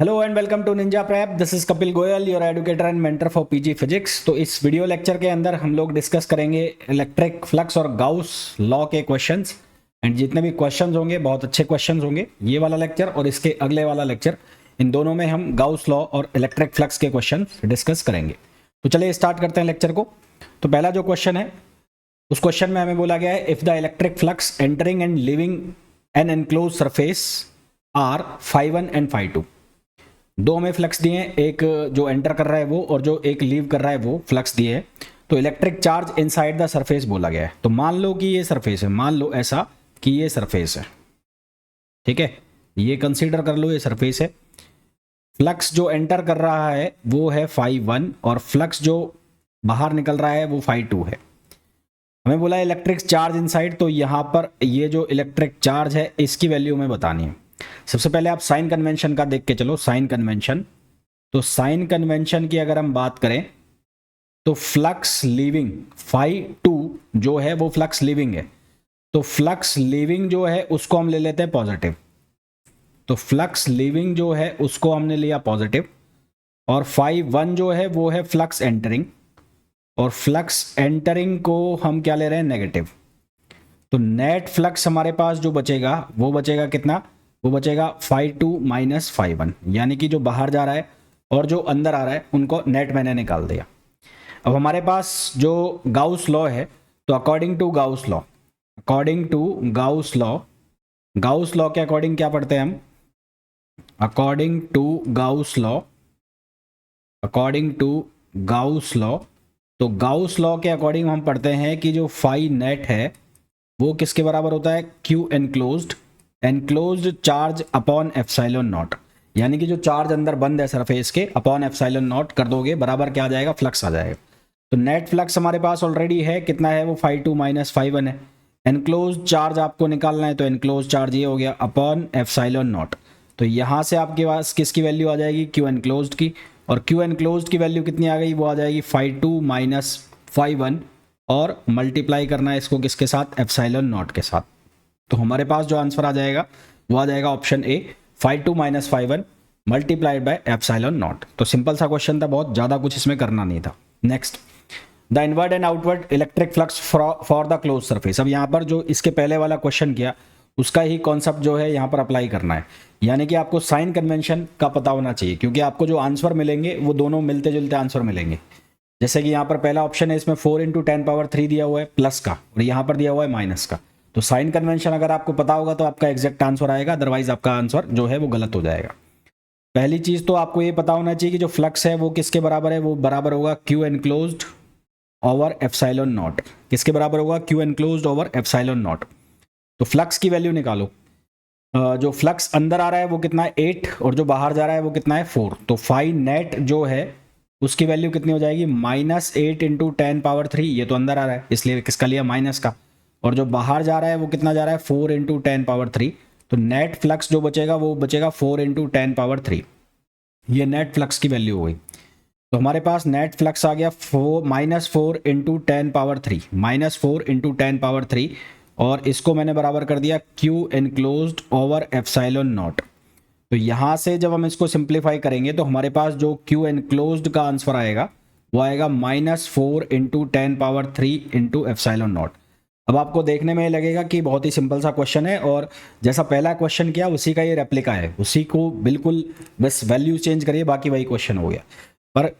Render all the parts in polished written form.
Hello and welcome to Ninja Prep. This is Kapil Goyal, your educator and mentor for PG physics. तो इस video lecture के अंदर हम लोग डिस्कस करेंगे इलेक्ट्रिक फ्लक्स और गाउस लॉ के क्वेश्चंस। एंड जितने भी क्वेश्चंस होंगे बहुत अच्छे क्वेश्चंस होंगे। ये वाला लेक्चर और इसके अगले वाला लेक्चर, इन दोनों में हम गाउस लॉ और इलेक्ट्रिक फ्लक्स के क्वेश्चन डिस्कस करेंगे। तो चलिए स्टार्ट करते हैं लेक्चर को। तो पहला जो क्वेश्चन है, उस क्वेश्चन में हमें बोला गया है if the electric flux entering and leaving an enclose surface are φ1 and φ2। दो हमें फ्लक्स दिए हैं, एक जो एंटर कर रहा है वो और जो एक लीव कर रहा है वो फ्लक्स दिए हैं। तो electric charge inside the surface बोला गया है। तो मान लो कि ये सरफेस है, मान लो ऐसा कि ये सरफेस है, ठीक है, ये कंसीडर कर लो ये सरफेस है। फ्लक्स जो एंटर कर रहा है वो है φ1 और फ्लक्स जो बाहर निकल रहा है वो φ2 है। हमें बोला इलेक्ट्रिक चार्ज इनसाइड, तो यहाँ पर ये जो इलेक्ट्रिक चार्ज है इसकी वैल्यू हमें बतानी है। सबसे पहले आप साइन कन्वेंशन का देख के चलो। साइन कन्वेंशन, तो साइन कन्वेंशन की अगर हम बात करें तो फ्लक्स लीविंग φ2 जो है वो फ्लक्स लीविंग है। तो फ्लक्स लीविंग जो है उसको हम ले लेते हैं पॉजिटिव। तो फ्लक्स लीविंग जो है उसको हमने लिया पॉजिटिव, और φ1 जो है वो है फ्लक्स एंटरिंग, और फ्लक्स एंटरिंग को हम क्या ले रहे हैं, नेगेटिव। तो नेट फ्लक्स हमारे पास जो बचेगा वो बचेगा कितना, वो बचेगा φ2 माइनस φ1, यानी कि जो बाहर जा रहा है और जो अंदर आ रहा है उनको नेट मैंने निकाल दिया। अब हमारे पास जो गाउस लॉ है, तो according to Gauss law, according to Gauss law, Gauss law के अकॉर्डिंग क्या पढ़ते हैं हम, according to Gauss law, according to Gauss law, तो गाउस लॉ के अकॉर्डिंग हम पढ़ते हैं कि जो फाई नेट है वो किसके बराबर होता है, Q enclosed, enclosed charge upon epsilon not, यानी कि जो चार्ज अंदर बंद है सरफेस के अपॉन एप्सिलॉन नॉट कर दोगे, बराबर क्या आ जाएगा, फ्लक्स आ जाएगा। तो नेट फ्लक्स हमारे पास ऑलरेडी है, कितना है वो φ2 माइनस φ1 है। एनक्लोज्ड चार्ज आपको निकालना है, तो एनक्लोज्ड चार्ज ये हो गया अपॉन एप्सिलॉन नॉट। तो यहाँ से आपके पास किसकी वैल्यू आ जाएगी, क्यू एनक्लोज्ड की, और क्यू एनक्लोज्ड की वैल्यू कितनी आ गई, वो आ जाएगी φ2 माइनस φ1, और मल्टीप्लाई करना है इसको किसके साथ, एप्सिलॉन नॉट के साथ। तो हमारे पास जो आंसर आ जाएगा वो आ जाएगा option A, φ2 minus φ1 multiplied by epsilon naught. तो सिंपल सा क्वेश्चन था, बहुत ज़्यादा कुछ इसमें करना नहीं था। Next, the inward and outward electric flux for the close surface. अब यहाँ पर जो इसके पहले वाला क्वेश्चन किया उसका ही कॉन्सेप्ट जो है यहाँ पर अप्लाई करना है, यानी कि आपको साइन कन्वेंशन का पता होना चाहिए, क्योंकि आपको जो आंसर मिलेंगे वो दोनों मिलते जुलते आंसर मिलेंगे। जैसे कि यहाँ पर पहला ऑप्शन है, इसमें 4 × 10⁻³ दिया हुआ है प्लस का, और यहाँ पर दिया हुआ है माइनस का। तो साइन कन्वेंशन अगर आपको पता होगा तो आपका एग्जैक्ट आंसर आएगा, अदरवाइज आपका आंसर जो है वो गलत हो जाएगा। पहली चीज तो आपको ये पता होना चाहिए कि जो फ्लक्स है वो किसके बराबर है, वो बराबर होगा Q enclosed over epsilon not. किसके बराबर होगा, Q enclosed over epsilon naught. तो फ्लक्स की वैल्यू निकालो। जो फ्लक्स अंदर आ रहा है वो कितना है, 8, और जो बाहर जा रहा है वो कितना है, 4। तो फाई नेट जो है उसकी वैल्यू कितनी हो जाएगी, -8 × 10⁻³। ये तो अंदर आ रहा है इसलिए किसका लिया, माइनस का, और जो बाहर जा रहा है वो कितना जा रहा है, 4 × 10⁻³। तो नेट फ्लक्स जो बचेगा वो बचेगा 4 × 10⁻³। ये नेट फ्लक्स की वैल्यू हो गई। तो हमारे पास नेट फ्लक्स आ गया -4 × 10⁻³, -4 × 10⁻³, और इसको मैंने बराबर कर दिया Q enclosed over epsilon naught. तो यहाँ से जब हम इसको सिंप्लीफाई करेंगे तो हमारे पास जो क्यू एनक्लोज्ड का आंसर आएगा वो आएगा -4 × 10⁻³ × एप्सिलॉन नॉट। अब आपको देखने में लगेगा कि बहुत ही सिंपल सा क्वेश्चन है, और जैसा पहला क्वेश्चन किया उसी का ये रेप्लिका है, उसी को बिल्कुल बस वैल्यू चेंज करिए, बाकी वही क्वेश्चन हो गया। पर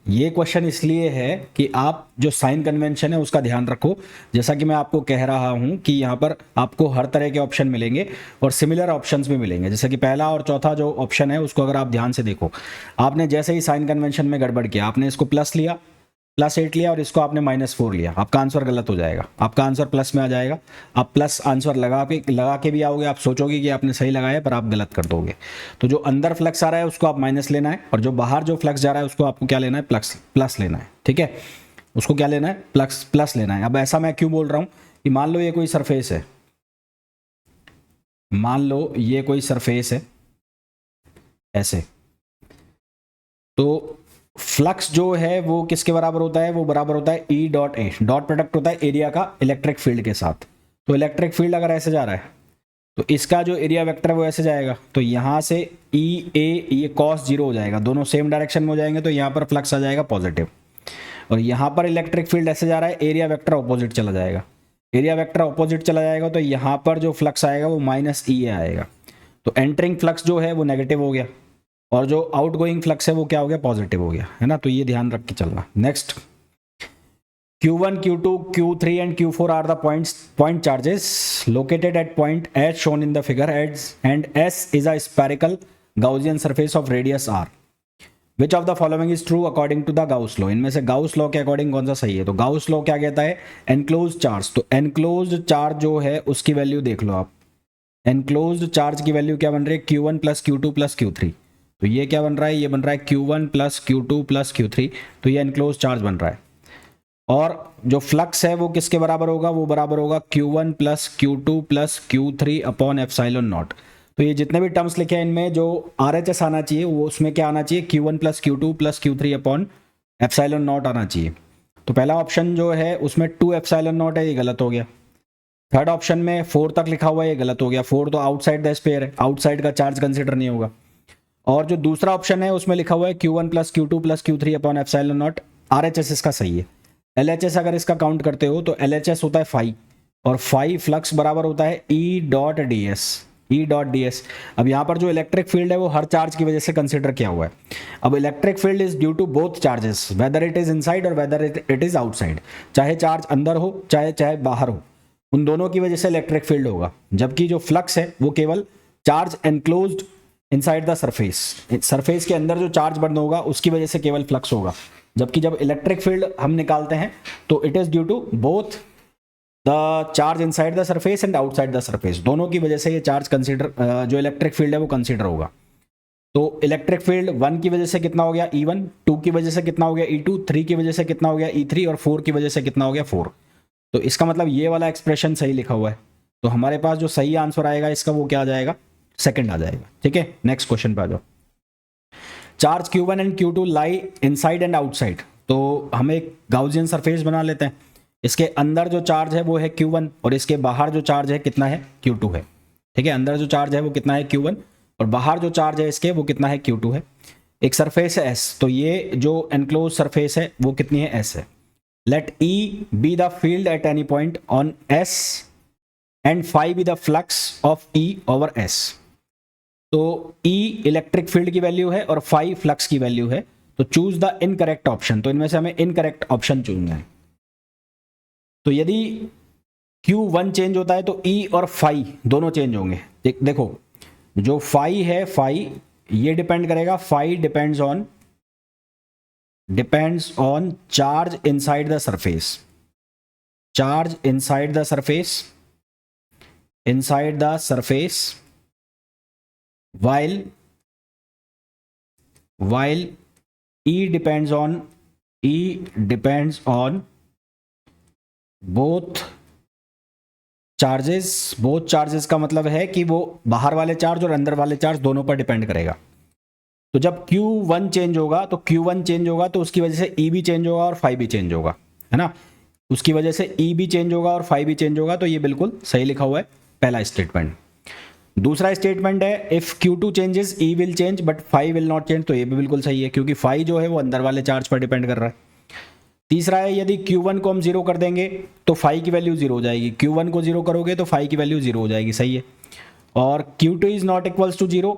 ये क्वेश्चन इसलिए है कि आप जो साइन कन्वेंशन है उसका ध्यान रखो। जैसा कि मैं आपको कह रहा हूं कि यहाँ पर आपको हर तरह के ऑप्शन मिलेंगे और सिमिलर ऑप्शंस भी मिलेंगे। जैसे कि पहला और चौथा जो ऑप्शन है उसको अगर आप ध्यान से देखो, आपने जैसे ही साइन कन्वेंशन में गड़बड़ किया, आपने इसको प्लस लिया, +8 लिया, और इसको आपने -4 लिया, आपका आंसर गलत हो जाएगा, आपका आंसर प्लस में आ जाएगा। आप प्लस आंसर लगा के भी आओगे, आप सोचोगे कि आपने सही लगाया पर आप गलत कर दोगे। तो जो अंदर फ्लक्स आ रहा है उसको आप माइनस लेना है, और जो बाहर जो फ्लक्स जा रहा है उसको आपको क्या लेना है, प्लस लेना है, ठीक है, उसको क्या लेना है, प्लस लेना है। अब ऐसा मैं क्यों बोल रहा हूँ कि मान लो ये कोई सरफेस है, मान लो ये कोई सरफेस है ऐसे, तो फ्लक्स जो है वो किसके बराबर होता है, वो बराबर होता है E dot A, dot product होता है एरिया का इलेक्ट्रिक फील्ड के साथ। तो इलेक्ट्रिक फील्ड अगर ऐसे जा रहा है तो इसका जो एरिया वेक्टर वो ऐसे जाएगा, तो यहाँ से ई ए ये कॉस जीरो हो जाएगा, दोनों सेम डायरेक्शन में हो जाएंगे, तो यहाँ पर फ्लक्स आ जाएगा पॉजिटिव। और यहाँ पर इलेक्ट्रिक फील्ड ऐसे जा रहा है, एरिया वेक्टर ऑपोजिट चला जाएगा, एरिया वेक्टर ऑपोजिट चला जाएगा, तो यहाँ पर जो फ्लक्स आएगा वो माइनस ई आएगा। तो एंटरिंग फ्लक्स जो है वो नेगेटिव हो गया और जो आउटगोइंग फ्लक्स है वो क्या हो गया, पॉजिटिव हो गया, है ना। तो ये ध्यान रख के चलना। Next, Q1, Q2, Q3 and Q4 are the point charges located at point as shown in the figure, and S is a spherical Gaussian surface of radius r. Which of the following is true according to the Gauss law? इनमें से Gauss law के according कौन सा सही है? तो Gauss law क्या कहता है, enclosed charge। तो enclosed charge जो है उसकी वैल्यू देख लो आप, enclosed charge की वैल्यू क्या बन रही है, Q1 plus Q2 plus Q3। तो ये क्या बन रहा है, ये बन रहा है Q1 plus Q2 plus Q3, तो ये enclosed charge बन रहा है। और जो फ्लक्स है वो किसके बराबर होगा, वो बराबर होगा Q1 plus Q2 plus Q3 upon epsilon naught. तो ये जितने भी टर्म्स लिखे हैं इनमें जो RHS आना चाहिए वो उसमें क्या आना चाहिए, Q1 plus Q2 plus Q3 upon epsilon not आना चाहिए। तो पहला ऑप्शन जो है उसमें 2 एप्सिलॉन नॉट है, ये गलत हो गया। थर्ड ऑप्शन में 4 तक लिखा हुआ है, ये गलत हो गया। 4 तो आउटसाइड द स्फीयर है, आउटसाइड का चार्ज कंसिडर नहीं होगा। और जो दूसरा ऑप्शन है उसमें लिखा हुआ है Q1 plus Q2 plus Q3 upon epsilon not, RHS इसका सही है। LHS अगर इसका काउंट करते हो तो LHS होता है फाई, और फाई फ्लक्स बराबर होता है E dot ds, E dot ds। अब यहाँ पर जो इलेक्ट्रिक फील्ड है वो हर चार्ज की वजह से कंसिडर किया हुआ है। अब electric field is due to both charges, whether it is inside और वेदर इट इज आउटसाइड। चाहे चार्ज अंदर हो चाहे बाहर हो, उन दोनों की वजह से इलेक्ट्रिक फील्ड होगा। जबकि जो फ्लक्स है वो केवल charge enclosed inside the surface, surface के अंदर जो चार्ज बंद होगा उसकी वजह से केवल फ्लक्स होगा। जबकि जब इलेक्ट्रिक फील्ड हम निकालते हैं तो it is due to both the charge inside the surface and outside the surface, दोनों की वजह से ये चार्ज कंसीडर जो इलेक्ट्रिक फील्ड है वो कंसीडर होगा। तो इलेक्ट्रिक फील्ड 1 की वजह से कितना हो गया E1, 2 की वजह से कितना हो गया E2, 3 की वजह से कितना हो गया E3 और 4 की वजह से कितना हो गया 4। तो इसका मतलब ये वाला एक्सप्रेशन सही लिखा हुआ है। तो हमारे पास जो सही आंसर आएगा इसका वो क्या आ जाएगा, सेकंड आ जाएगा। ठीक है, नेक्स्ट क्वेश्चन पे आ जाओ। Charge Q1 and Q2 lie inside and outside. तो हम एक गाउसियन सरफेस बना लेते हैं, इसके अंदर जो चार्ज है वो है Q1 और इसके बाहर जो चार्ज है कितना है, Q2 है। ठीक है, अंदर जो चार्ज है वो कितना है Q1 और बाहर जो चार्ज है इसके वो कितना है, Q2 है। एक सरफेस है S, तो ये जो एनक्लोज सरफेस है वो कितनी है, S है। Let E be the field at any point on S and phi be the flux of E over S। तो E इलेक्ट्रिक फील्ड की वैल्यू है और फाई फ्लक्स की वैल्यू है। तो चूज द इनकरेक्ट ऑप्शन। तो इनमें से हमें इनकरेक्ट ऑप्शन चुनना है। तो यदि Q1 चेंज होता है तो E और फाई दोनों चेंज होंगे। देखो जो फाई है, फाई ये डिपेंड करेगा, phi depends on charge inside the surface, charge inside the surface, while E depends on both charges का मतलब है कि वो बाहर वाले चार्ज और अंदर वाले चार्ज दोनों पर डिपेंड करेगा। तो जब Q1 चेंज होगा तो उसकी वजह से E भी चेंज होगा और फाई भी चेंज होगा, है ना। उसकी वजह से E भी चेंज होगा और फाई भी चेंज होगा। तो ये बिल्कुल सही लिखा हुआ है पहला स्टेटमेंट। दूसरा स्टेटमेंट है if Q2 changes E will change but phi will not change. तो ये भी बिल्कुल सही है क्योंकि फाई जो है वो अंदर वाले चार्ज पर डिपेंड कर रहा है। तीसरा है यदि Q1 को हम 0 कर देंगे तो फाई की वैल्यू 0 हो जाएगी, Q1 को 0 करोगे तो फाई की वैल्यू 0 हो जाएगी, सही है। और Q2 is not equals to 0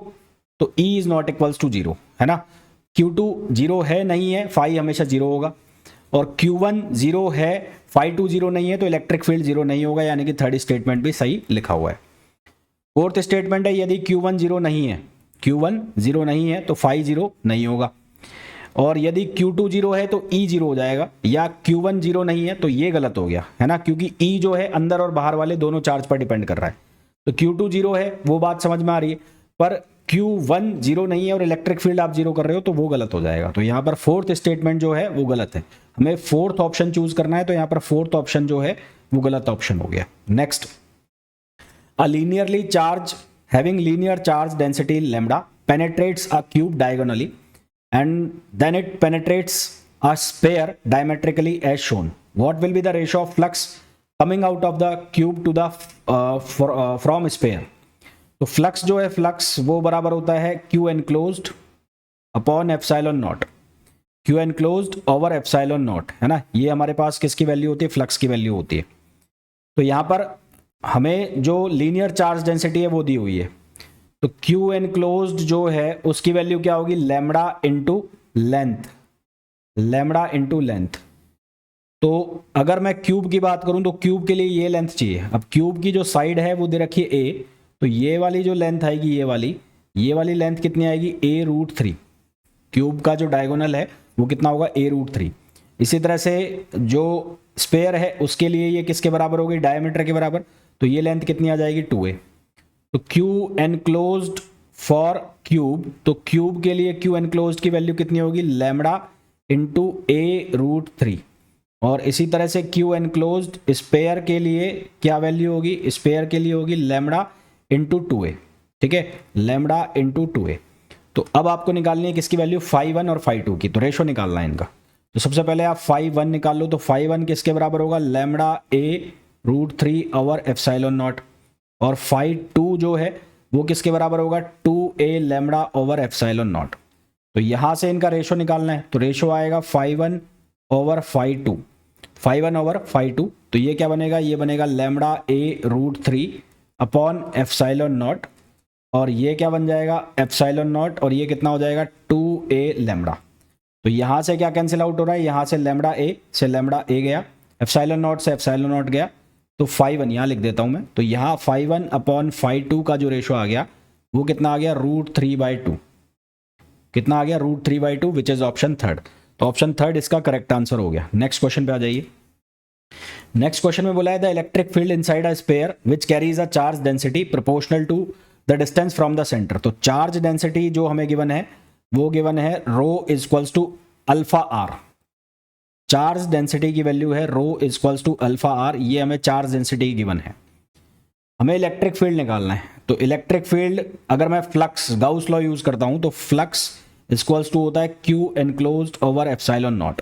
तो E is not equals to 0, है ना। Q2 0 है नहीं है, फाई हमेशा 0 होगा। और Q1 0 है, फाई 2 0 नहीं है, तो इलेक्ट्रिक फील्ड 0 नहीं होगा, यानी कि थर्ड स्टेटमेंट भी सही लिखा हुआ है। फोर्थ स्टेटमेंट है यदि Q1 0 नहीं है तो फाई 0 नहीं होगा। और यदि Q2 0 है तो E 0 हो जाएगा, या Q1 0 नहीं है तो ये गलत हो गया, है ना, क्योंकि E जो है अंदर और बाहर वाले दोनों चार्ज पर डिपेंड कर रहा है। तो Q2 0 है, वो बात समझ में आ रही है, पर Q1 0 नहीं है और इलेक्ट्रिक फील्ड आप 0 कर रहे हो तो वो गलत हो जाएगा। तो यहाँ पर फोर्थ स्टेटमेंट जो है वो गलत है, हमें फोर्थ ऑप्शन चूज करना है। तो यहाँ पर फोर्थ ऑप्शन जो है वो गलत ऑप्शन हो गया। Next, a linearly charge having linear charge density lambda penetrates a cube diagonally and then it penetrates a sphere diametrically as shown. What will be the ratio of flux coming out of the cube to the from sphere? तो flux जो है, flux वो बराबर होता है Q enclosed upon epsilon not, Q enclosed over epsilon not, है ना। ये हमारे पास किसकी वैल्यू होती है, फ्लक्स की वैल्यू होती है। तो यहाँ पर हमें जो लीनियर चार्ज डेंसिटी है वो दी हुई है, तो क्यू एनक्लोज्ड जो है उसकी वैल्यू क्या होगी, lambda into length, lambda into length. तो अगर मैं क्यूब की बात करूं तो क्यूब के लिए ये लेंथ चाहिए। अब क्यूब की जो साइड है वो दे रखी है ए, तो ये वाली जो लेंथ आएगी, ये वाली लेंथ कितनी आएगी, a√3। क्यूब का जो डायगोनल है वो कितना होगा, a√3। इसी तरह से जो स्पेयर है उसके लिए ये किसके बराबर होगी, डायमीटर के बराबर, तो ये लेंथ कितनी आ जाएगी, 2a। तो क्यू एनक्लोज्ड फॉर क्यूब, तो क्यूब के लिए क्यू एनक्लोज्ड की वैल्यू कितनी होगी, लैम्बडा इंटू a√3। और इसी तरह से क्यू एनक्लोज्ड स्पेयर के लिए क्या वैल्यू होगी, स्पेयर के लिए होगी लैम्बडा इंटू 2a, ठीक है, लैम्बडा इंटू 2a। तो अब आपको निकालनी है किसकी वैल्यू, φ1 और φ2 की, तो रेशो निकालना है इनका। तो सबसे पहले आप φ1 निकाल लो, तो φ1 किसके बराबर होगा, lambda a√3 over epsilon not, और φ2 जो है वो किसके बराबर होगा, 2a lambda over epsilon naught. तो यहां से इनका रेशो निकालना है, तो रेशो आएगा φ1 ओवर φ2, φ1 ओवर φ2। तो ये क्या बनेगा, ये बनेगा lambda a√3 upon epsilon not, और ये क्या बन जाएगा, एप्सिलॉन नॉट, और ये कितना हो जाएगा, 2a लैम्बडा। तो यहाँ से क्या कैंसिल आउट हो रहा है, यहाँ से लैम्बडा a से लैम्बडा a गया, एप्सिलॉन नॉट से एप्सिलॉन नॉट गया, तो φ1 यहाँ लिख देता हूँ मैं। तो यहाँ φ1 अपॉन φ2 का जो रेशो आ गया वो कितना आ गया, √3/2, कितना आ गया, √3/2, विच इज ऑप्शन थर्ड। तो ऑप्शन थर्ड इसका करेक्ट आंसर हो गया। नेक्स्ट क्वेश्चन पे आ जाइए। नेक्स्ट क्वेश्चन में बोला है the electric field inside a sphere which carries a charge density proportional to the distance from the centre. तो चार्ज डेंसिटी जो हमें गिवन है वो गिवन है rho equals to alpha r. Charge density की वैल्यू है rho equals to alpha r, ये हमें चार्ज डेंसिटी गिवन है। हमें इलेक्ट्रिक फील्ड निकालना है, तो इलेक्ट्रिक फील्ड अगर मैं फ्लक्स गाउस लॉ यूज करता हूं तो फ्लक्स इक्वल्स टू होता है Q enclosed over epsilon naught.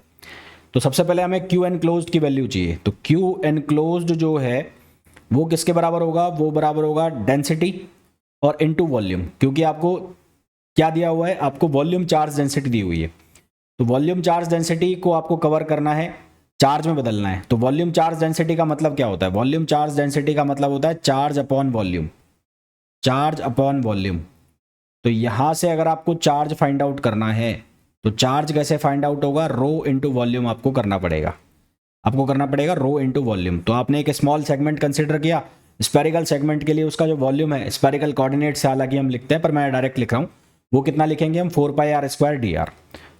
तो सबसे पहले हमें क्यू एनक्लोज्ड की वैल्यू चाहिए, तो क्यू एनक्लोज्ड जो है वो किसके बराबर होगा, वो बराबर होगा डेंसिटी और इनटू वॉल्यूम, क्योंकि आपको क्या दिया हुआ है, आपको वॉल्यूम चार्ज डेंसिटी दी हुई है। तो वॉल्यूम चार्ज डेंसिटी को आपको कवर करना है, चार्ज में बदलना है। तो वॉल्यूम चार्ज डेंसिटी का मतलब क्या होता है, वॉल्यूम चार्ज डेंसिटी का मतलब होता है charge upon volume, charge upon volume. तो यहां से अगर आपको चार्ज फाइंड आउट करना है तो चार्ज कैसे फाइंड आउट होगा, रो इंटू वॉल्यूम आपको करना पड़ेगा, आपको करना पड़ेगा रो इंटू वॉल्यूम। तो आपने एक स्मॉल सेगमेंट कंसिडर किया, स्पेरिकल सेगमेंट के लिए उसका जो वॉल्यूम है स्पेरिकल कोऑर्डिनेट से हालांकि हम लिखते हैं पर मैं डायरेक्ट लिख रहा हूँ, वो कितना लिखेंगे हम, 4πr² dr।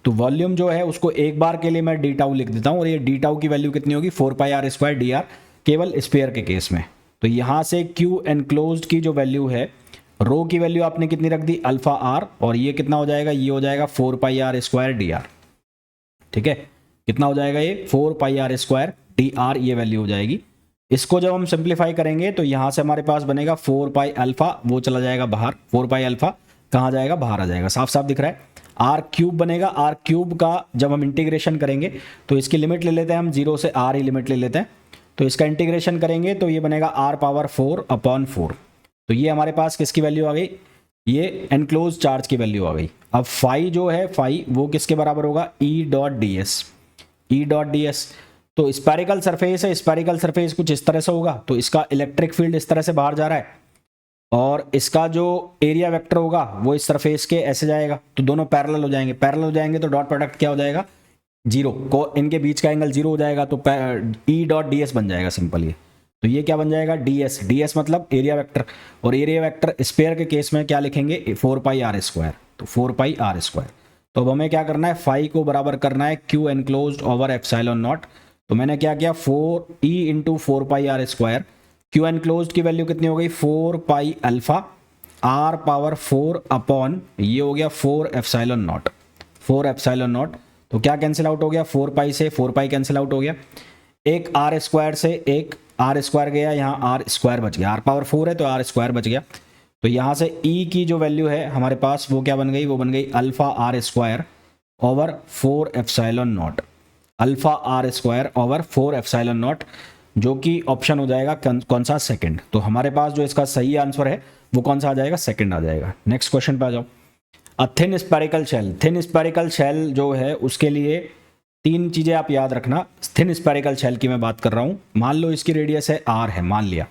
तो वॉल्यूम जो है उसको एक बार के लिए मैं डी टाउ लिख देता हूँ, और ये डी टाउ की वैल्यू कितनी होगी, 4πr² dr, केवल स्पेयर के केस में। तो यहाँ से क्यू एनक्लोज्ड की जो वैल्यू है, रो की वैल्यू आपने कितनी रख दी, अल्फा आर, और ये कितना हो जाएगा, ये हो जाएगा 4πr² dr, ठीक है, कितना हो जाएगा ये 4πr² dr, ये वैल्यू हो जाएगी। इसको जब हम सिंप्लीफाई करेंगे तो यहाँ से हमारे पास बनेगा 4π अल्फा, वो चला जाएगा बाहर, 4π अल्फा कहाँ जाएगा, बाहर आ जाएगा, साफ साफ दिख रहा है। आर क्यूब बनेगा, आर क्यूब का जब हम इंटीग्रेशन करेंगे तो इसकी लिमिट ले लेते हैं हम, 0 से आर ही लिमिट ले लेते हैं। तो इसका इंटीग्रेशन करेंगे तो ये बनेगा r⁴/4। तो ये हमारे पास किसकी वैल्यू आ गई, ये एनक्लोज चार्ज की वैल्यू आ गई। अब फाई जो है, फाई वो किसके बराबर होगा, E.ds, E.ds। तो स्पेरिकल सरफेस है, स्पेरिकल सरफेस कुछ इस तरह से होगा, तो इसका इलेक्ट्रिक फील्ड इस तरह से बाहर जा रहा है, और इसका जो एरिया वेक्टर होगा वो इस सरफेस के ऐसे जाएगा, तो दोनों पैरेलल हो जाएंगे, पैरेलल हो जाएंगे तो डॉट प्रोडक्ट क्या हो जाएगा, 0, को इनके बीच का एंगल 0 हो जाएगा, तो E.ds बन जाएगा सिंपल ये। तो ये क्या बन जाएगा, ds मतलब एरिया वेक्टर, और एरिया वेक्टर स्पेयर के केस में क्या लिखेंगे, 4πr², तो 4πr²। तो अब हमें क्या करना है, फाई को बराबर करना है Q enclosed over epsilon naught. तो मैंने क्या किया, 4e into 4πr², Q enclosed की वैल्यू कितनी हो गई, 4π अल्फा r⁴ अपॉन ये हो गया 4 एप्सिलॉन नॉट, 4 एप्सिलॉन नॉट। तो क्या कैंसिल आउट हो गया, 4π से 4π कैंसिल आउट हो गया, एक r² से एक r² गया, यहाँ r² बच गया, r⁴ है तो r² बच गया। तो यहाँ से e की जो वैल्यू है हमारे पास वो क्या बन गई, वो बन गई alpha r² over 4 epsilon not, alpha r² over 4 epsilon not. जो कि ऑप्शन हो जाएगा कौन सा, सेकंड। तो हमारे पास जो इसका सही आंसर है वो कौन सा आ जाएगा, सेकंड आ जाएगा। नेक्स्ट क्वेश्चन पे आ जाओ। A thin spherical shell, thin spherical shell जो है उसके लिए तीन चीजें आप याद रखना। थिन स्पेरिकल शेल की मैं बात कर रहा हूं। मान लो इसकी रेडियस है r है, मान लिया,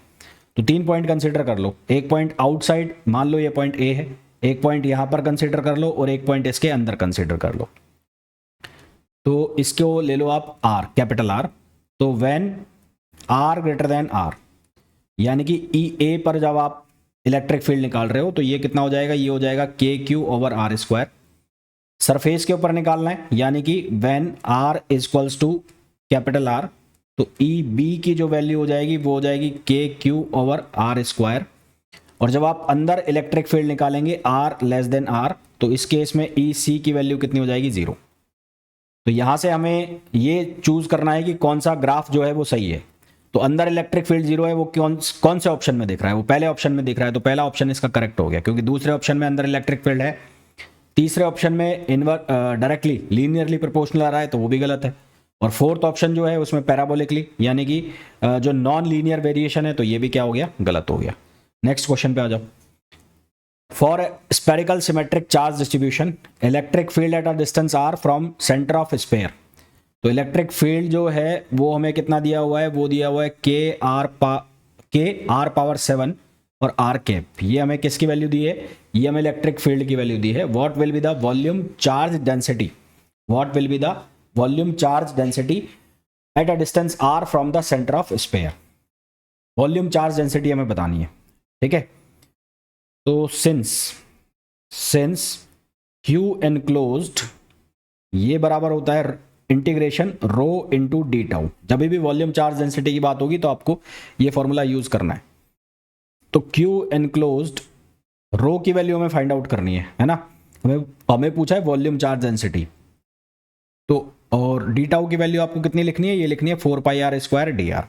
तो 3 पॉइंट कंसिडर कर लो। एक पॉइंट आउटसाइड, मान लो ये पॉइंट A है, एक पॉइंट यहां पर कंसिडर कर लो और एक पॉइंट इसके अंदर कंसिडर कर लो। तो इसको ले लो आप R, कैपिटल R। तो when R greater than R, यानी कि EA पर जब आप इलेक्ट्रिक फील्ड निकाल रहे हो तो ये कितना हो जाएगा, ये हो जाएगा KQ over R square. Surface के ऊपर निकालना है, यानी कि when R equals to capital R, तो EB की जो वैल्यू हो जाएगी वो हो जाएगी KQ ओवर R स्क्वायर। और जब आप अंदर इलेक्ट्रिक फील्ड निकालेंगे R लेस देन R, तो इस केस में EC की वैल्यू कितनी हो जाएगी, 0। तो यहां से हमें ये चूज करना है कि कौन सा ग्राफ जो है वो सही है। तो अंदर इलेक्ट्रिक फील्ड 0 है, वो कौन से ऑप्शन में दिख रहा है, वो पहले ऑप्शन में दिख रहा है, तो पहला ऑप्शन इसका करेक्ट हो गया, क्योंकि दूसरे ऑप्शन में अंदर इलेक्ट्रिक फील्ड है। तीसरे ऑप्शन में डायरेक्टली लीनियरली प्रोपोर्शनल आ रहा है, तो वो भी गलत है। और फोर्थ ऑप्शन जो है उसमें पैराबोलिकली, यानी कि जो नॉन लीनियर वेरिएशन है, तो ये भी क्या हो गया, गलत हो गया। नेक्स्ट क्वेश्चन पे आ जाओ। For spherical symmetric charge distribution, electric field at a distance r from centre of sphere. तो इलेक्ट्रिक फील्ड जो है वो हमें कितना दिया हुआ है, वो दिया हुआ है k r पावर 7 और r कैप। ये हमें किसकी वैल्यू दी है, ये हमें इलेक्ट्रिक फील्ड की वैल्यू दी है। What will be the volume charge density, what will be the volume charge density at a distance r from the centre of sphere. Volume charge density हमें बतानी है, ठीक है। तो सिंस Q एनक्लोज्ड, ये बराबर होता है integration rho into D tau. जब भी वॉल्यूम चार्ज डेंसिटी की बात होगी तो आपको ये फॉर्मूला यूज करना है। तो Q एनक्लोज्ड, रो की वैल्यू हमें फाइंड आउट करनी है ना। हमें पूछा है वॉल्यूम चार्ज डेंसिटी, तो और डी टाउ की वैल्यू आपको कितनी लिखनी है, ये लिखनी है 4 पाई r स्क्वायर डी आर।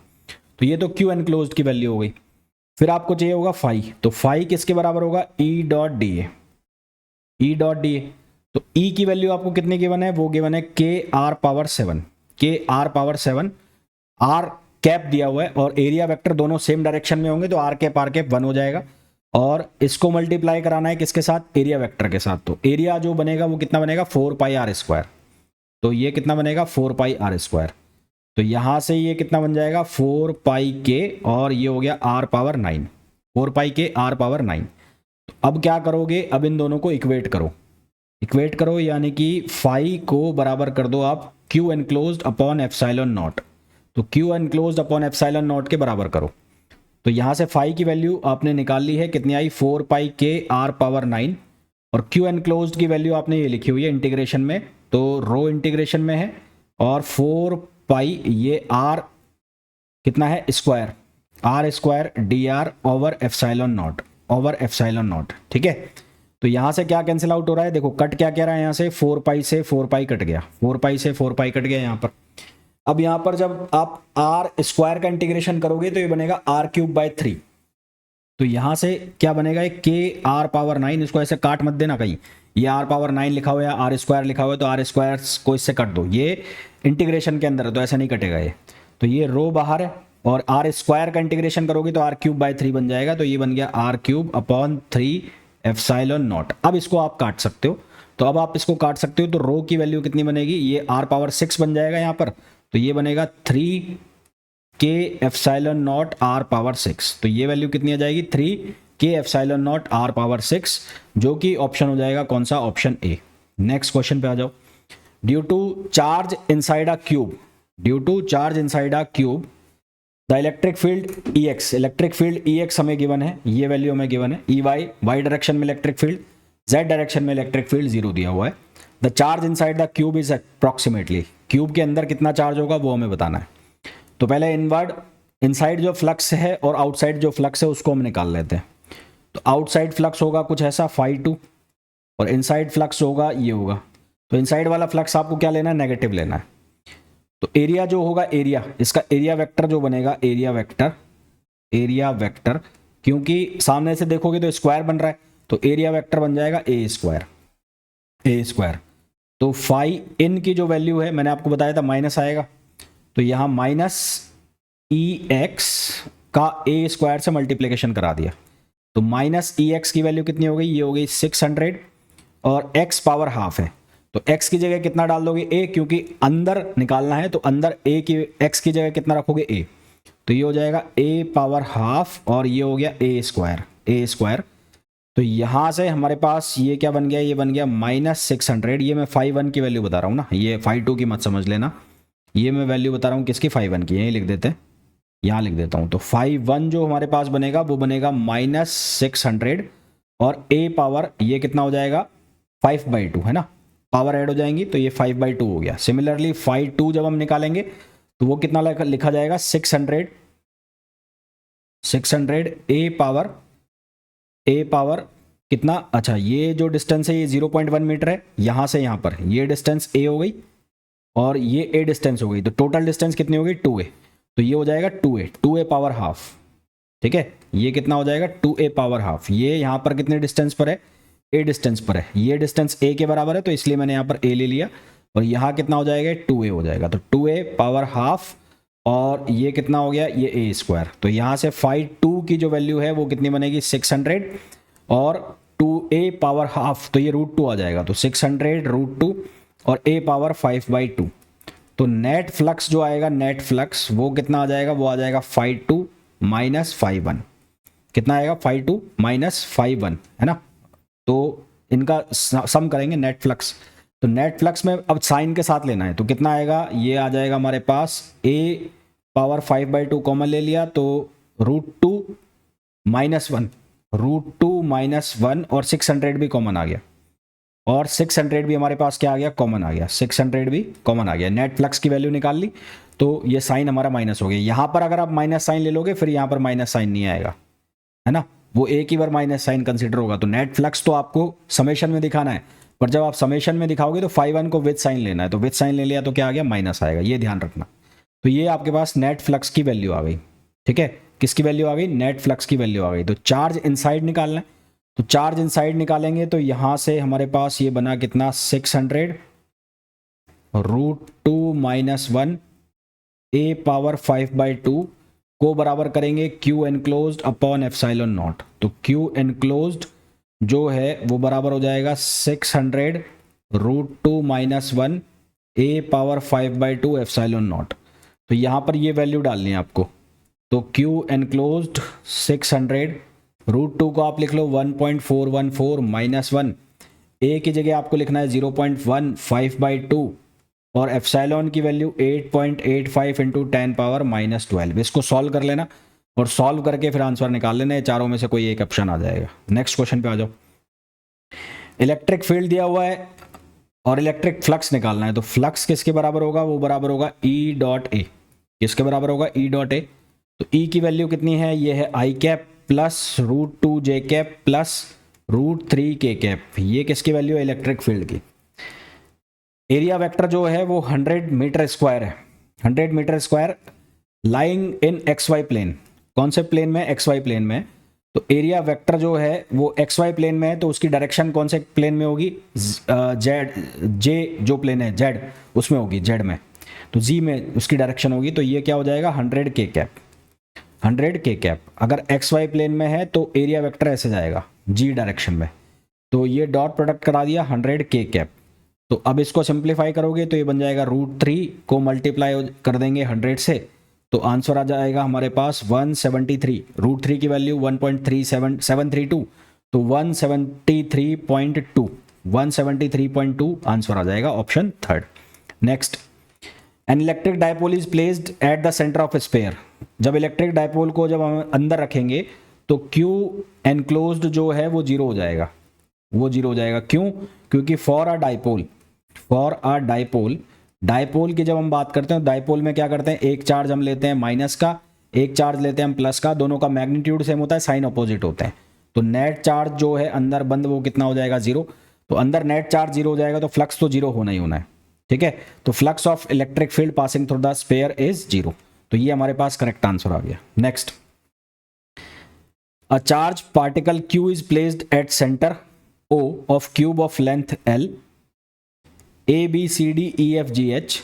तो ये तो Q एनक्लोज्ड की वैल्यू हो गई। फिर आपको चाहिए होगा फाई, तो फाई किसके बराबर होगा, E dot D A, E dot D A. तो E की वैल्यू आपको कितनी गिवन है, वो गिवन है KR power 7, KR power 7, R cap दिया हुआ है और एरिया वेक्टर दोनों सेम डायरेक्शन में होंगे, तो R कैप 1 हो जाएगा। और इसको मल्टीप्लाई कराना है किसके साथ, एरिया वेक्टर के साथ। तो एरिया जो बनेगा वो कितना बनेगा, 4 पाई R स्क्वायर। तो ये कितना बनेगा, 4 पाई R स्क्वायर। तो यहां से ये कितना बन जाएगा, 4 पाई के, और ये हो गया R पावर 9, 4 पाई के R पावर 9। तो अब क्या करोगे, अब इन दोनों को इक्वेट करो, यानी कि फाई को बराबर कर दो आप Q enclosed upon epsilon naught. तो Q enclosed upon epsilon not के बराबर करो। तो यहां से फाई की वैल्यू आपने निकाल ली है, कितनी आई, 4 पाई के R पावर 9, और Q एनक्लोज्ड की वैल्यू आपने ये लिखी हुई है इंटीग्रेशन में, तो रो इंटीग्रेशन में है, और 4 पाई ये R कितना है, square, R square D R over epsilon not, ठीक है। तो यहां से क्या कैंसिल आउट हो रहा है, देखो कट क्या कह रहा है, यहां से 4 पाई से 4 पाई कट गया, 4 पाई से 4 पाई कट गया यहां पर। अब यहां पर जब आप R स्क्वायर का इंटीग्रेशन करोगे तो ये बनेगा R क्यूब बाय 3। तो यहां से क्या बनेगा, के R पावर 9, इसको ऐसे काट मत देना कहीं, ये R पावर 9 लिखा हुआ है, R स्क्वायर लिखा हुआ है, तो R स्क्वायर को इससे कट दो, ये इंटीग्रेशन के अंदर है तो ऐसा नहीं कटेगा ये। तो ये रो बाहर है, और R स्क्वायर का इंटीग्रेशन करोगे तो R क्यूब बाय 3 बन जाएगा। तो ये बन गया R cube upon 3 epsilon not. अब इसको आप काट सकते हो, तो अब आप इसको काट सकते हो, तो रो की वैल्यू कितनी बनेगी, ये R पावर 6 बन जाएगा यहाँ पर, तो ये बनेगा 3 के एप्सिलॉन नॉट R पावर 6। तो ये वैल्यू कितनी आ जाएगी, 3 के एप्सिलॉन नॉट R पावर 6, जो कि ऑप्शन हो जाएगा कौन सा, ऑप्शन ए। नेक्स्ट क्वेश्चन पे आ जाओ। Due to charge inside a cube, the electric field EX हमें गिवन है, ये वैल्यू हमें गिवन है। EY वाई डायरेक्शन में इलेक्ट्रिक फील्ड, Z डायरेक्शन में इलेक्ट्रिक फील्ड 0 दिया हुआ है। The charge inside the cube is approximately, cube के अंदर कितना चार्ज होगा वो हमें बताना है। तो पहले इनसाइड जो फ्लक्स है और आउटसाइड जो फ्लक्स है उसको हम निकाल लेते हैं। तो आउटसाइड फ्लक्स होगा कुछ ऐसा φ2, और इनसाइड फ्लक्स होगा ये होगा। तो इनसाइड वाला फ्लक्स आपको क्या लेना है, नेगेटिव लेना है। तो एरिया जो होगा, एरिया, इसका एरिया वेक्टर जो बनेगा, एरिया वेक्टर, क्योंकि सामने से देखोगे तो स्क्वायर बन रहा है, तो एरिया वेक्टर बन जाएगा ए स्क्वायर। तो फाई इन की जो वैल्यू है मैंने आपको बताया था माइनस आएगा, तो यहां माइनस ई एक्स का ए स्क्वायर से मल्टीप्लिकेशन करा दिया, तो माइनस ई एक्स की वैल्यू कितनी हो गई, ये हो गई 600 और x पावर हाफ है, तो x की जगह कितना डाल दोगे a, क्योंकि अंदर निकालना है तो अंदर a की x की जगह कितना रखोगे a, तो ये हो जाएगा a पावर हाफ और ये हो गया a स्क्वायर। तो यहाँ से हमारे पास ये क्या बन गया, ये बन गया -600। ये मैं 5 की वैल्यू बता रहा हूँ ना, ये 5 की मत समझ लेना, ये मैं वैल्यू बता रहा हूँ किसकी, 5 की, यहीं लिख देते हैं, यहाँ लिख देता हूँ। तो 5 जो हमारे पास बनेगा वो बनेगा -600 और a पावर ये कितना हो जाएगा 5/2 है ना, पावर ऐड हो जाएंगी तो ये 5/2 हो गया। सिमिलरली 5/2 जब हम निकालेंगे तो वो कितना लिखा जाएगा 600 a पावर कितना, अच्छा ये जो डिस्टेंस है ये 0.1 मीटर है, यहाँ से यहाँ पर ये डिस्टेंस a हो गई और ये a डिस्टेंस हो गई, तो टोटल डिस्टेंस कितनी हो गई 2a, तो ये हो जाएगा 2a पावर हाफ। ठीक है, ये कितना हो जाएगा 2a पावर हाफ। ये यहाँ पर कितने डिस्टेंस पर है, a डिस्टेंस पर है, ये डिस्टेंस a के बराबर है तो इसलिए मैंने यहाँ पर a ले लिया, और यहाँ कितना हो जाएगा 2a हो जाएगा, तो 2a पावर हाफ और ये कितना हो गया ये a स्क्वायर। तो यहाँ से 5/2 की जो वैल्यू है वो कितनी बनेगी 600 और 2a पावर हाफ, तो ये √2 आ जाएगा, तो 600 √2 और a पावर 5/2। तो नेट फ्लक्स जो आएगा, नेट फ्लक्स वो कितना आ जाएगा, वो आ जाएगा 5/2 - 5/1, कितना आएगा 5/2 - 5/1 है ना। तो इनका सम करेंगे नेट फ्लक्स, तो नेट फ्लक्स में अब साइन के साथ लेना है, तो कितना आएगा, ये आ जाएगा हमारे पास a पावर 5/2 कॉमन ले लिया तो √2 - 1, √2 - 1 और 600 भी कॉमन आ गया, और 600 भी हमारे पास क्या आ गया, कॉमन आ गया, 600 भी कॉमन आ गया। नेट फ्लक्स की वैल्यू निकाल ली तो ये साइन हमारा माइनस हो गया। यहाँ पर अगर आप माइनस साइन ले लोगे फिर यहाँ पर माइनस साइन नहीं आएगा है ना, वो एक ही बार माइनस साइन कंसिडर होगा। तो नेट फ्लक्स तो आपको समेशन में दिखाना है, पर जब आप समेशन में दिखाओगे तो 5/1 को विद साइन लेना है, तो विद साइन ले लिया तो क्या आ गया माइनस आएगा, ये ध्यान रखना। तो ये आपके पास नेट फ्लक्स की वैल्यू आ गई। ठीक है, किसकी वैल्यू आ गई, नेट फ्लक्स की वैल्यू आ गई। तो चार्ज इनसाइड निकालना है, तो चार्ज इनसाइड निकालेंगे तो यहां से हमारे पास ये बना कितना 600 √2 - 1 a पावर 5/2 को बराबर करेंगे Q enclosed upon epsilon naught. तो Q एनक्लोज्ड जो है वो बराबर हो जाएगा 600 √2 - 1 a पावर 5/2 एप्सिलॉन नॉट। तो यहाँ पर ये वैल्यू डालनी है आपको, तो Q एनक्लोज्ड 600 √2 को आप लिख लो 1.414 - 1, a की जगह आपको लिखना है 0.15/2 और एप्सिलॉन की वैल्यू 8.85 × 10⁻⁻12। इसको सॉल्व कर लेना और सॉल्व करके फिर आंसर निकाल लेना, चारों में से कोई एक ऑप्शन आ जाएगा। नेक्स्ट क्वेश्चन पे आ जाओ। इलेक्ट्रिक फील्ड दिया हुआ है और इलेक्ट्रिक फ्लक्स निकालना है, तो फ्लक्स किसके बराबर होगा, वो बराबर होगा E.A। किसके बराबर होगा E.A। तो E की वैल्यू कितनी है, ये है I cap plus √2J cap plus √3K cap. ये किसकी वैल्यू है, इलेक्ट्रिक फील्ड की। एरिया वेक्टर जो है वो 100 मीटर स्क्वायर है, 100 metre square lying in XY plane. कौन से प्लेन में, XY प्लेन में। तो एरिया वेक्टर जो है वो XY प्लेन में है, तो उसकी डायरेक्शन कौन से प्लेन में होगी, J जो प्लेन है Z उसमें होगी, Z में, तो G में उसकी डायरेक्शन होगी। तो ये क्या हो जाएगा 100K कैप, 100K कैप। अगर XY प्लेन में है तो एरिया वेक्टर ऐसे जाएगा G डायरेक्शन में, तो ये डॉट प्रोडक्ट करा दिया 100K कैप। तो अब इसको सिंप्लीफाई करोगे तो ये बन जाएगा √3 को मल्टीप्लाई कर देंगे 100 से, तो आंसर आ जाएगा हमारे पास 173। √3 की वैल्यू 1.3732, तो 173.2 आंसर आ जाएगा option third. Next, an electric dipole is placed at the centre of sphere. जब इलेक्ट्रिक डायपोल को जब हम अंदर रखेंगे तो Q एनक्लोज्ड जो है वो जीरो हो जाएगा, वो जीरो हो जाएगा। क्यों, क्योंकि फॉर अ डायपोल, डायपोल की जब हम बात करते हैं डायपोल में क्या करते हैं, एक चार्ज हम लेते हैं माइनस का, एक चार्ज लेते हैं हम प्लस का, दोनों का मैग्नीट्यूड सेम होता है, साइन अपोजिट होते हैं। तो नेट चार्ज जो है अंदर बंद वो कितना हो जाएगा, जीरो। तो अंदर नेट चार्ज जीरो हो जाएगा तो फ्लक्स तो जीरो होना ही होना है। ठीक है, तो flux of electric field passing through the sphere is zero. तो ये हमारे पास करेक्ट आंसर आ गया। Next, a charge particle Q is placed at centre O of cube of length L, A, B, C, D, E, F, G, H.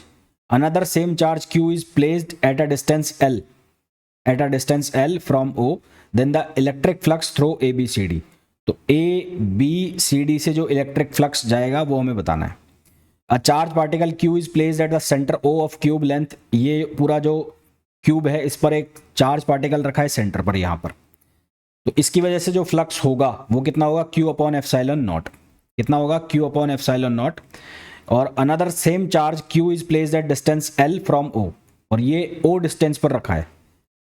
Another same charge Q is placed at a distance L at a distance L from O, then the electric flux through ABCD। तो ABCD से जो electric flux जाएगा वो हमें बताना है। A charge particle Q is placed at the centre O of cube length. ये पूरा जो क्यूब है इस पर एक चार्ज पार्टिकल रखा है सेंटर पर यहाँ पर। तो इसकी वजह से जो फ्लक्स होगा वो कितना होगा, Q अपॉन एप्सिलॉन नॉट। कितना होगा, Q अपॉन एप्सिलॉन नॉट। और another same charge Q is placed at distance L from O, और ये O डिस्टेंस पर रखा है,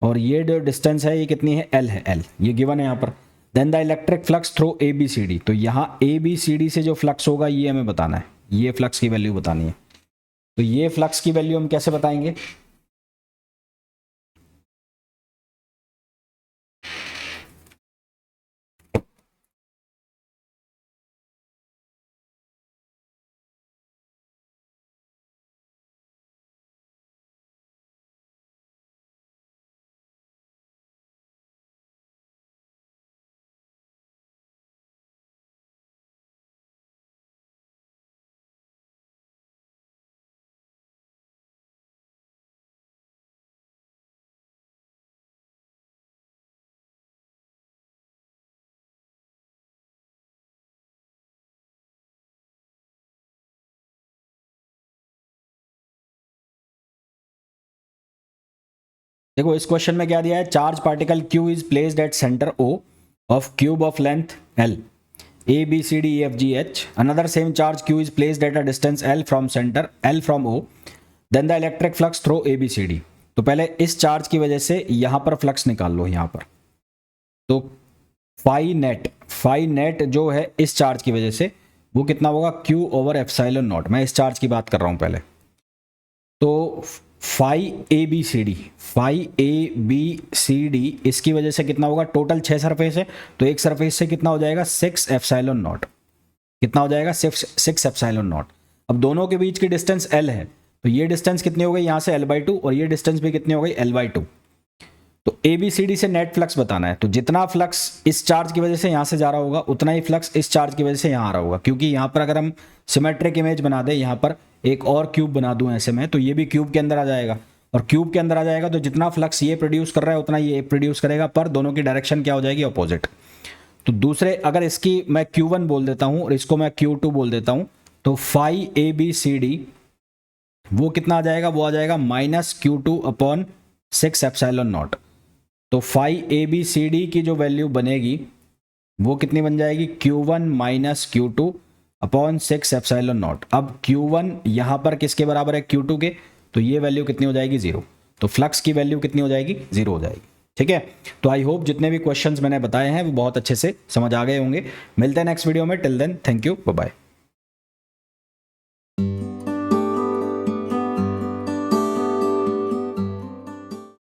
और ये जो डिस्टेंस है ये कितनी है, L है, L ये गिवन है यहाँ पर। Then the electric flux through ABCD। तो यहाँ ABCD से जो फ्लक्स होगा ये हमें बताना है, ये फ्लक्स की वैल्यू बतानी है। तो ये फ्लक्स की वैल्यू हम कैसे बताएंगे, देखो इस क्वेश्चन में क्या दिया है, charge particle Q is placed at centre O of cube of length L, A B C D E F G H। Another same charge Q is placed at a distance L from centre L from O, then the electric flux through ABCD। तो पहले इस charge की वजह से यहां पर flux निकाल लो यहाँ पर। तो फाई नेट जो है इस चार्ज की वजह से वो कितना होगा, Q ओवर एप्सिलॉन नॉट। मैं इस चार्ज की बात कर रहा हूं पहले। तो phi A B C D इसकी वजह से कितना होगा, टोटल 6 सरफेस है, तो एक सरफेस से कितना हो जाएगा, 6 एप्सिलॉन नॉट। कितना हो जाएगा, 6 एप्सिलॉन नॉट। अब दोनों के बीच की डिस्टेंस L है, तो ये डिस्टेंस कितनी हो गई यहाँ से L/2, और ये डिस्टेंस भी कितनी हो गई, L/2। तो ABCD से नेट फ्लक्स बताना है। तो जितना फ्लक्स इस चार्ज की वजह से यहाँ से जा रहा होगा उतना ही फ्लक्स इस चार्ज की वजह से यहाँ आ रहा होगा, क्योंकि यहाँ पर अगर हम सिमेट्रिक इमेज बना दें, यहाँ पर एक और क्यूब बना दूं ऐसे में, तो ये भी क्यूब के अंदर आ जाएगा, और क्यूब के अंदर आ जाएगा तो जितना फ्लक्स ये प्रोड्यूस कर रहा है उतना ये प्रोड्यूस करेगा, पर दोनों की डायरेक्शन क्या हो जाएगी, अपोजिट। तो दूसरे अगर इसकी मैं Q1 बोल देता हूँ और इसको मैं Q2 बोल देता हूँ, तो फाई ABCD वो कितना आ जाएगा, वो आ जाएगा -Q2 अपॉन 6 एप्सिलॉन नॉट। तो फाई ABCD की जो वैल्यू बनेगी वो कितनी बन जाएगी, Q1 minus Q2 upon 6 epsilon not. अब Q1 यहाँ पर किसके बराबर है, Q2 के, तो ये वैल्यू कितनी हो जाएगी, 0। तो फ्लक्स की वैल्यू कितनी हो जाएगी, 0 हो जाएगी। ठीक है, तो आई होप जितने भी क्वेश्चंस मैंने बताए हैं वो बहुत अच्छे से समझ आ गए होंगे। मिलते हैं नेक्स्ट वीडियो में, till then thank you, bye bye.